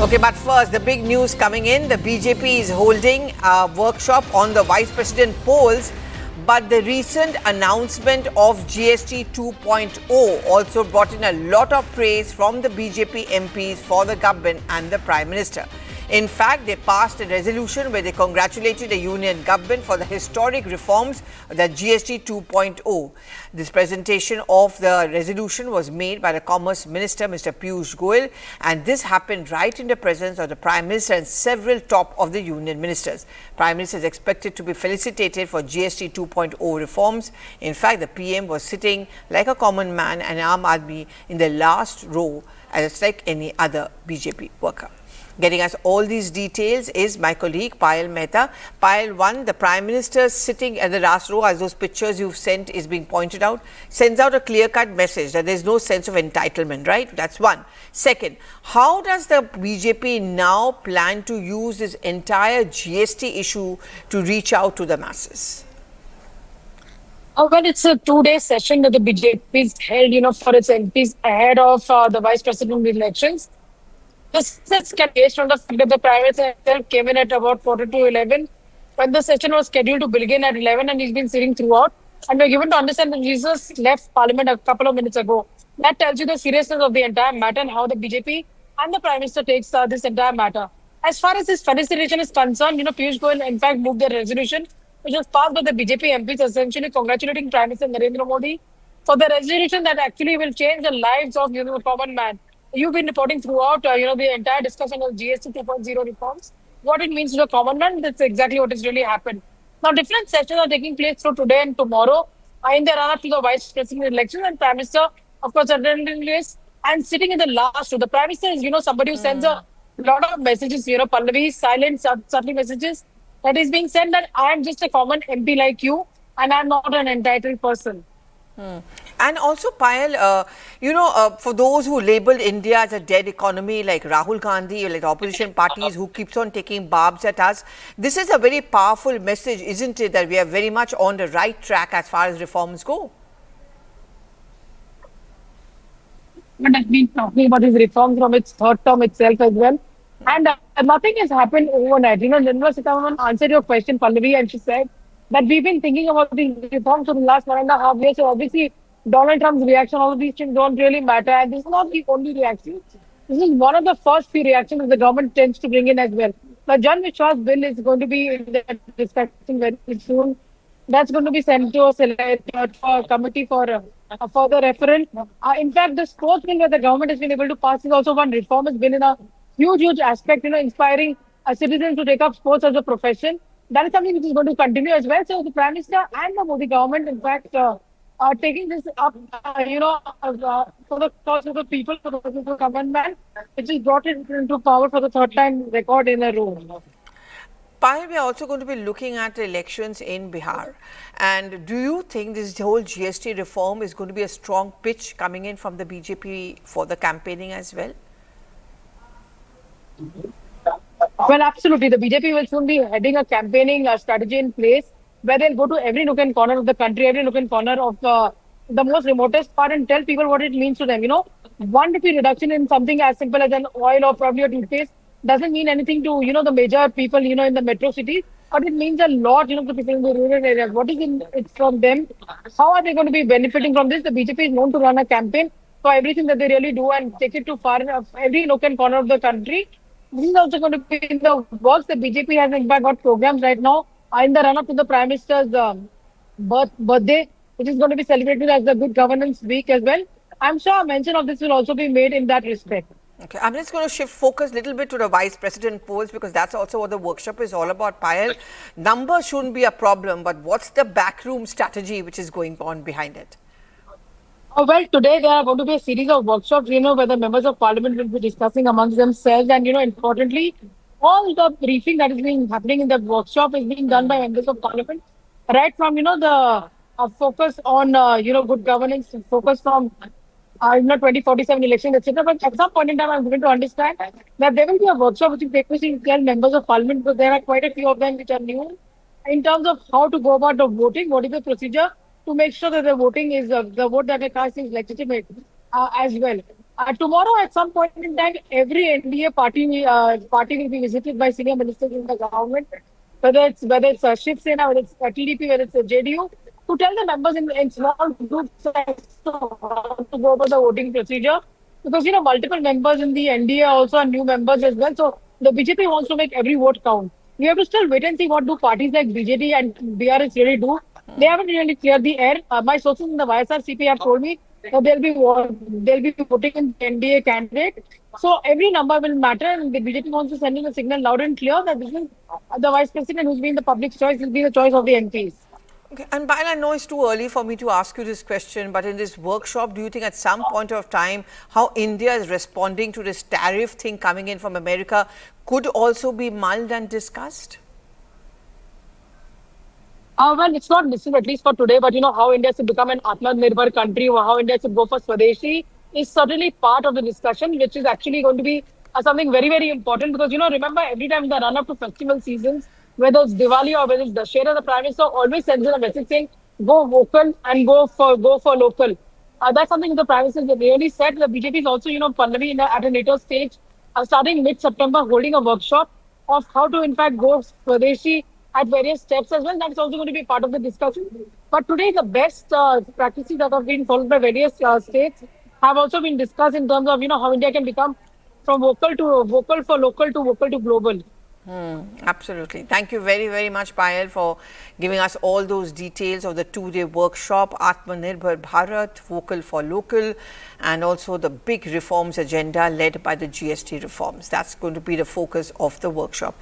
Okay, but first, the big news coming in. The BJP is holding a workshop on the vice president polls, but the recent announcement of GST 2.0 also brought in a lot of praise from the BJP MPs for the government and the Prime Minister. In fact, they passed a resolution where they congratulated the union government for the historic reforms of the GST 2.0. This presentation of the resolution was made by the Commerce Minister, Mr. Piyush Goyal, and this happened right in the presence of the Prime Minister and several top of the union ministers. Prime Minister is expected to be felicitated for GST 2.0 reforms. In fact, the PM was sitting like a common man and Aam Aadmi in the last row, as like any other BJP worker. Getting us all these details is my colleague Payal Mehta. Payal, one, the Prime Minister sitting at the last row, as those pictures you've sent is being pointed out, sends out a clear-cut message that there's no sense of entitlement, right? That's one. Second, how does the BJP now plan to use this entire GST issue to reach out to the masses? Well, it's a 2-day session that the BJP is held, for its MPs ahead of the vice president elections. This is based on the fact that the Prime Minister came in at about 11 when the session was scheduled to begin at 11, and he's been sitting throughout. And we're given to understand that Jesus left Parliament a couple of minutes ago. That tells you the seriousness of the entire matter and how the BJP and the Prime Minister takes this entire matter. As far as this felicitation is concerned, Piyush Goyal in fact moved the resolution, which was passed by the BJP MPs, essentially congratulating Prime Minister Narendra Modi for the resolution that actually will change the lives of the common man. You've been reporting throughout, the entire discussion of GST 2.0 reforms. What it means to the common man, that's exactly what has really happened. Now, different sessions are taking place through today and tomorrow in the run-up to the vice president election, and Prime Minister, of course, attending this and sitting in the last row. The Prime Minister is, somebody who sends a lot of messages, Pallavi, silent, subtle messages that is being sent that I am just a common MP like you and I'm not an entitled person. And also, Payal, for those who labelled India as a dead economy, like Rahul Gandhi, like opposition parties who keeps on taking barbs at us, this is a very powerful message, isn't it, that we are very much on the right track as far as reforms go? But I've been talking about these reforms from its third term itself as well. And nothing has happened overnight. Nirmala Sitharaman answered your question, Pallavi, and she said that we've been thinking about these reforms for the last 1.5 years. So obviously, Donald Trump's reaction, all of these things don't really matter. And this is not the only reaction. This is one of the first few reactions that the government tends to bring in as well. The Jan Vishwas bill is going to be in the discussion very soon. That's going to be sent to a committee for further referral. In fact, the sports bill that the government has been able to pass is also one reform. Has been in a huge aspect, inspiring citizens to take up sports as a profession. That is something which is going to continue as well. So the Prime Minister and the Modi government, in fact, are taking this up, for the cause of the people, for the common man, which is brought it into power for the third time record in a row. Payal, we are also going to be looking at elections in Bihar. And do you think this whole GST reform is going to be a strong pitch coming in from the BJP for the campaigning as well? Well, absolutely. The BJP will soon be heading a campaigning strategy in place where they'll go to every nook and corner of the country, every nook and corner of the most remotest part and tell people what it means to them. 1 rupee reduction in something as simple as an oil or probably a toothpaste doesn't mean anything to, the major people, in the metro cities, but it means a lot, to people in the rural areas. What is it from them? How are they going to be benefiting from this? The BJP is known to run a campaign for everything that they really do and take it to far enough, every nook and corner of the country. This is also going to be in the works. The BJP has in fact got programs right now in the run-up to the Prime Minister's birthday, which is going to be celebrated as the Good Governance Week as well. I'm sure a mention of this will also be made in that respect. Okay, I'm just going to shift focus a little bit to the vice president polls because that's also what the workshop is all about, Payal. Numbers shouldn't be a problem, but what's the backroom strategy which is going on behind it? Well, today there are going to be a series of workshops, where the members of parliament will be discussing amongst themselves. And, importantly, all the briefing that is being happening in the workshop is being done by members of parliament. Right from, the focus on, good governance, focus from 2047 election, etc. But at some point in time, I'm going to understand that there will be a workshop which will take place in 10 members of parliament, because there are quite a few of them which are new in terms of how to go about the voting, what is the procedure to make sure that the voting is, the vote that they cast is legitimate as well. Tomorrow, at some point in time, every NDA party will be visited by senior ministers in the government, whether it's Shiv Sena, whether it's TDP, whether it's JDU, to tell the members in small groups as to how to go about the voting procedure. Because multiple members in the NDA also are new members as well. So the BJP wants to make every vote count. We have to still wait and see what do parties like BJD and BRS really do. They haven't really cleared the air. My sources in the YSRCP have told me that they'll be voting in NDA candidate. So every number will matter, and the BJP wants to send in a signal loud and clear that this is the vice president who's been the public choice will be the choice of the MPs. Okay. And Payal, I know it's too early for me to ask you this question, but in this workshop, do you think at some point of time how India is responding to this tariff thing coming in from America could also be mulled and discussed? Well, it's not missing at least for today, but how India should become an Atmanirbhar country or how India should go for Swadeshi is certainly part of the discussion, which is actually going to be something very, very important because, remember every time in the run up to festival seasons, whether it's Diwali or whether it's Dussehra, the Prime Minister always sends in a message saying, go vocal and go for local. That's something the Prime Minister really said. The BJP is also, Pallavi at a later stage, starting mid-September, holding a workshop of how to in fact go Swadeshi at various steps as well. That's also going to be part of the discussion. But today, the best practices that have been followed by various states have also been discussed in terms of how India can become from vocal for local to vocal to global. Absolutely. Thank you very, very much, Payal, for giving us all those details of the two-day workshop, Atmanirbhar Bharat, Vocal for Local, and also the big reforms agenda led by the GST reforms. That's going to be the focus of the workshop.